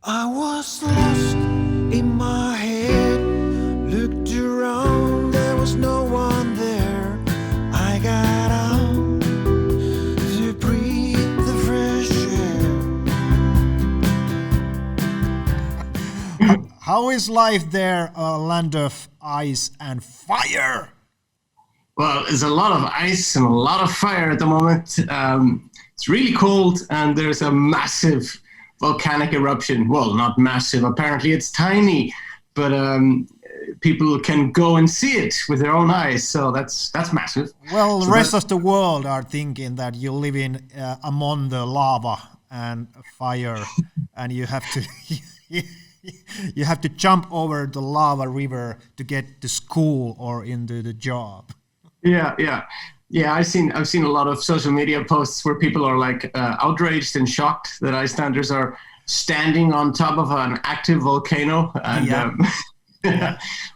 I was lost in my head, looked around, there was no one there. I got out to breathe the fresh air. How is life there, a land of ice and fire? Well, there's a lot of ice and a lot of fire at the moment. It's really cold and there's a massive volcanic eruption. Well, not massive, apparently it's tiny, but people can go and see it with their own eyes, so that's massive. Well, the rest of the world are thinking that you live in among the lava and fire, and you have to you have to jump over the lava river to get to school or into the job. Yeah, I've seen a lot of social media posts where people are like outraged and shocked that Icelanders are standing on top of an active volcano, and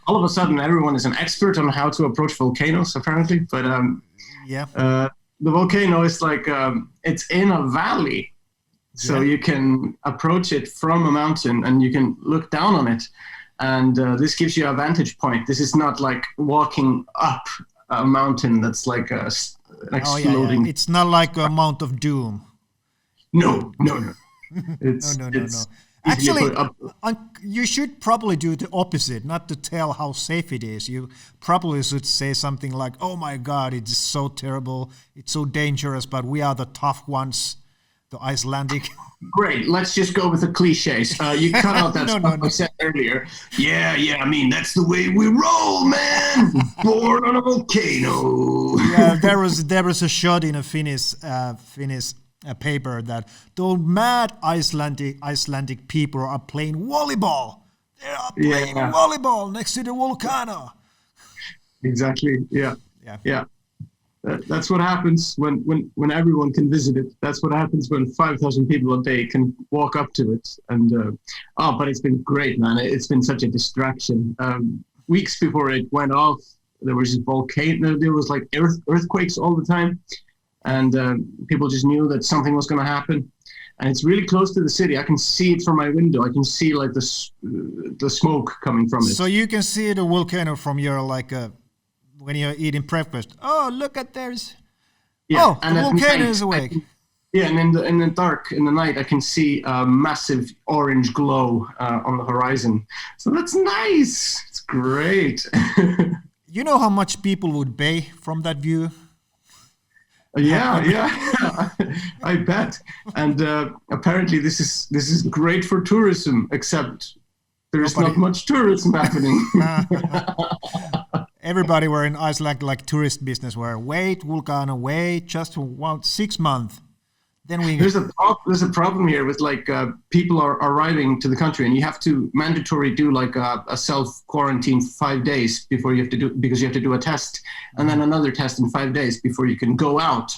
all of a sudden everyone is an expert on how to approach volcanoes, apparently. But the volcano is like it's in a valley, so you can approach it from a mountain and you can look down on it, and this gives you a vantage point. This is not like walking up a mountain that's like an exploding. It's not like a Mount of Doom. No. It's, no. Actually, you should probably do the opposite, not to tell how safe it is. You probably should say something like, "Oh my God, it's so terrible, it's so dangerous, but we are the tough ones, the Icelandic." Great, let's just go with the cliches. You cut out that stuff I said earlier. Yeah, I mean, that's the way we roll, man. Born on a volcano. Yeah, there was a shot in a Finnish paper that the mad Icelandic people are playing volleyball. They are playing volleyball next to the volcano. Exactly, yeah. That's what happens when everyone can visit it. That's what happens when 5,000 people a day can walk up to it. And but it's been great, man. It's been such a distraction. Weeks before it went off, there was a volcano. There was like earthquakes all the time, and people just knew that something was going to happen. And it's really close to the city. I can see it from my window. I can see like the smoke coming from it. So you can see the volcano from your when you're eating breakfast. Oh, look at there's. Yeah, oh, the volcano is awake. And in the dark, in the night, I can see a massive orange glow on the horizon. So that's nice. It's great. You know how much people would pay from that view? Yeah, I bet. And apparently this is great for tourism, except there's not much tourism happening. Everybody were in Iceland like tourist business where wait, volcano, wait, just about 6 months. Then there's a problem here with like people are arriving to the country and you have to mandatory do like a self quarantine for 5 days before you have to do, because you have to do a test and then another test in 5 days before you can go out.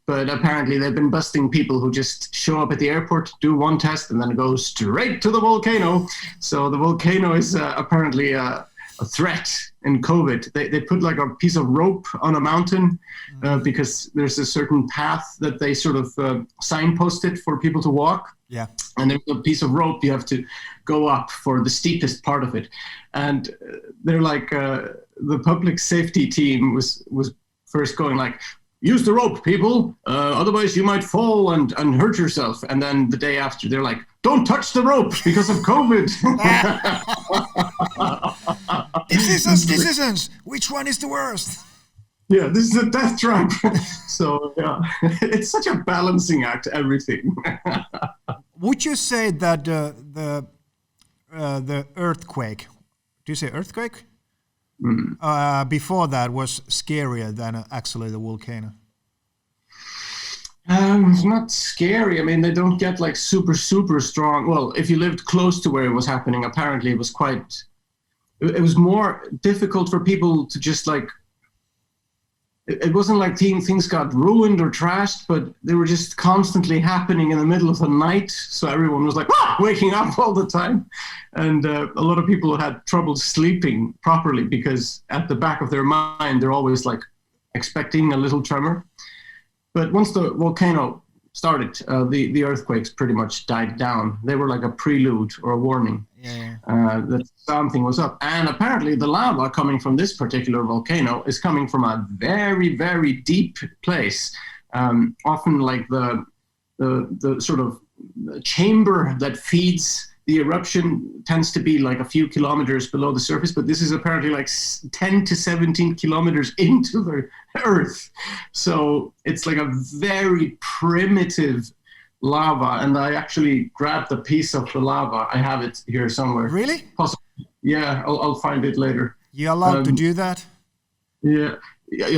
But apparently they've been busting people who just show up at the airport, do one test and then go straight to the volcano. So the volcano is apparently a threat in COVID. They put like a piece of rope on a mountain because there's a certain path that they sort of signposted for people to walk. Yeah. And there's a piece of rope you have to go up for the steepest part of it. And they're like, the public safety team was first going like, use the rope, people, otherwise you might fall and hurt yourself. And then the day after, they're like, don't touch the rope because of COVID. Decisions. Which one is the worst? Yeah, this is a death trap. So yeah, it's such a balancing act, everything. Would you say that the earthquake, do you say earthquake? Before that was scarier than actually the volcano? Not scary. I mean, they don't get like super strong. Well, if you lived close to where it was happening, apparently it was quite. It was more difficult for people to just like. It wasn't like things got ruined or trashed, but they were just constantly happening in the middle of the night. So everyone was like waking up all the time, and a lot of people had trouble sleeping properly because at the back of their mind they're always like expecting a little tremor. But once the volcano started, the earthquakes pretty much died down. They were like a prelude or a warning that something was up. And apparently the lava coming from this particular volcano is coming from a very, very deep place. Often like the sort of chamber that feeds the eruption tends to be like a few kilometers below the surface, but this is apparently like 10 to 17 kilometers into the earth. So it's like a very primitive lava. And I actually grabbed a piece of the lava. I have it here somewhere. Really? Possibly. Yeah, I'll find it later. You allowed to do that? Yeah.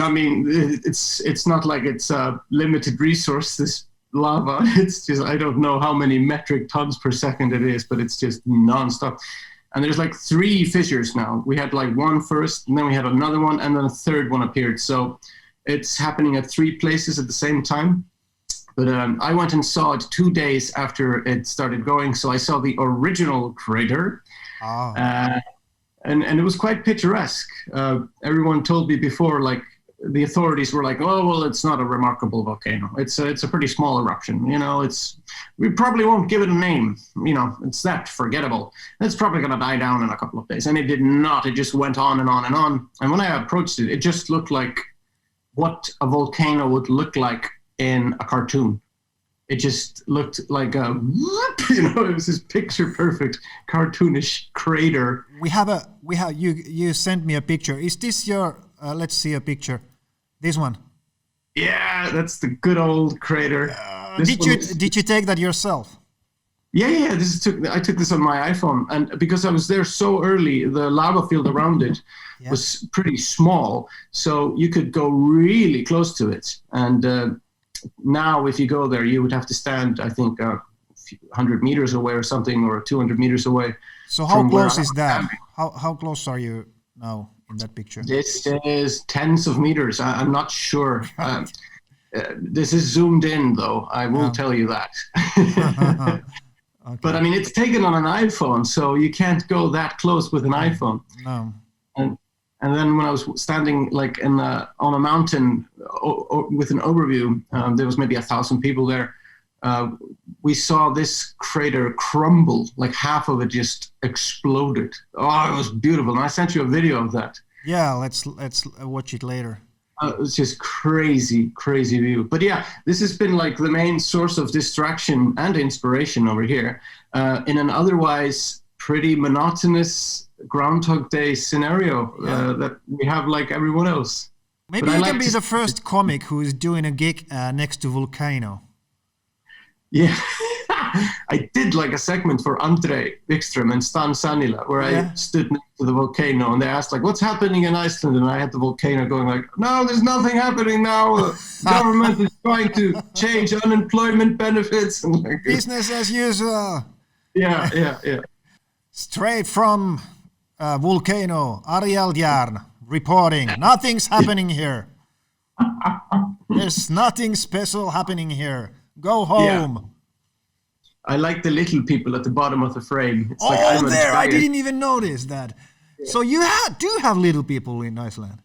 I mean, it's not like it's a limited resource, this lava. It's just, I don't know how many metric tons per second it is, but it's just nonstop. And there's like 3 fissures now. We had like one first, and then we had another one, and then a third one appeared. So it's happening at 3 places at the same time. But I went and saw it 2 days after it started going. So I saw the original crater. Oh. And it was quite picturesque. Everyone told me before, like, the authorities were like, oh, well, it's not a remarkable volcano. It's a pretty small eruption. You know, we probably won't give it a name. You know, it's that forgettable. It's probably going to die down in a couple of days. And it did not. It just went on and on and on. And when I approached it, it just looked like what a volcano would look like in a cartoon. It just looked like it was this picture perfect cartoonish crater. You sent me a picture. Is this your, let's see a picture. This one. Yeah, that's the good old crater. Did you take that yourself? Yeah. I took this on my iPhone, and because I was there so early, the lava field around it was pretty small, so you could go really close to it. And now, if you go there, you would have to stand, I think, 100 meters away or something, or 200 meters away. So how close is that? How close are you now in that picture? This is tens of meters. I'm not sure. This is zoomed in, though. I will tell you that. Okay. But I mean, it's taken on an iPhone, so you can't go that close with an iPhone. No. And then when I was standing like on a mountain with an overview, there was maybe 1,000 people there. We saw this crater crumble, like half of it just exploded. Oh, it was beautiful. And I sent you a video of that. Yeah, let's watch it later. It's just crazy view. But yeah, this has been like the main source of distraction and inspiration over here in an otherwise pretty monotonous Groundhog Day scenario that we have like everyone else. Maybe you can be the first comic who is doing a gig next to Volcano. Yeah, I did like a segment for Andre Wikström and Stan Sanila where I stood next to the volcano and they asked like, what's happening in Iceland? And I had the volcano going like, no, there's nothing happening now. The government is trying to change unemployment benefits. And like, business as usual. Yeah. Straight from Volcano, Ari Eldjárn reporting. Nothing's happening here. There's nothing special happening here. Go home. Yeah. I like the little people at the bottom of the frame. It's like I didn't even notice that. Yeah. So you do have little people in Iceland?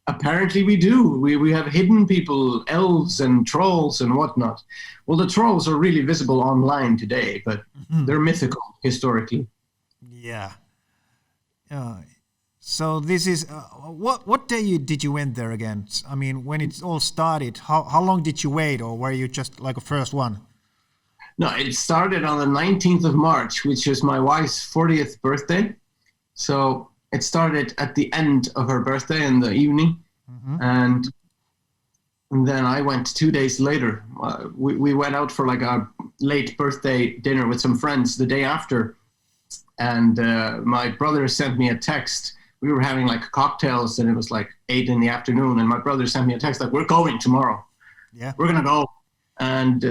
Apparently we do. We have hidden people, elves and trolls and whatnot. Well, the trolls are really visible online today, but they're mythical historically. Yeah. So this is what day did you went there again? I mean, when it all started, how long did you wait, or were you just like a first one? No, it started on the 19th of March, which is my wife's 40th birthday. So it started at the end of her birthday in the evening, and then I went 2 days later. We went out for like a late birthday dinner with some friends the day after, and my brother sent me a text. We were having like cocktails and it was like 8 in the afternoon, and my brother sent me a text like, we're going tomorrow. Yeah, we're going to go. And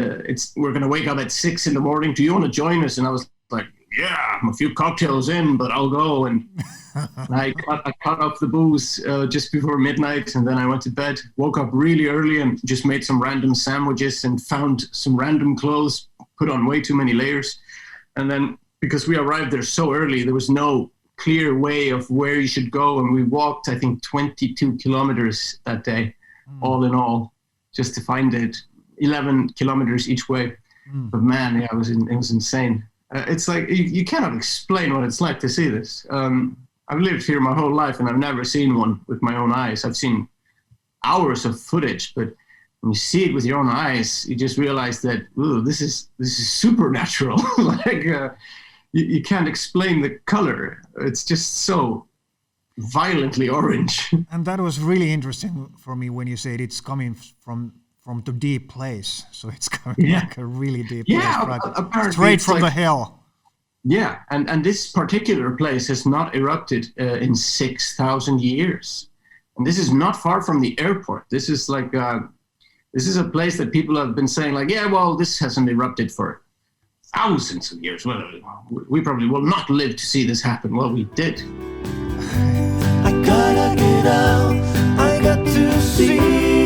we're going to wake up at 6 in the morning. Do you want to join us? And I was like, yeah, I'm a few cocktails in, but I'll go. And I cut up the booze just before midnight. And then I went to bed, woke up really early and just made some random sandwiches and found some random clothes, put on way too many layers. And then because we arrived there so early, there was no clear way of where you should go. And we walked, I think, 22 kilometers that day, all in all, just to find it. 11 kilometers each way. But man, yeah, it was insane. It's like you cannot explain what it's like to see this. I've lived here my whole life and I've never seen one with my own eyes. I've seen hours of footage, but when you see it with your own eyes, you just realize that, ooh, this is supernatural. Like you can't explain the color. It's just so violently orange. And that was really interesting for me when you said it's coming from the deep place. So it's coming like a really deep place, right? Straight from the hell. Yeah, and this particular place has not erupted in 6,000 years. And this is not far from the airport. This is like, this is a place that people have been saying like, yeah, well, this hasn't erupted for thousands of years. Well, we probably will not live to see this happen. Well, we did. I gotta get out, I got to see.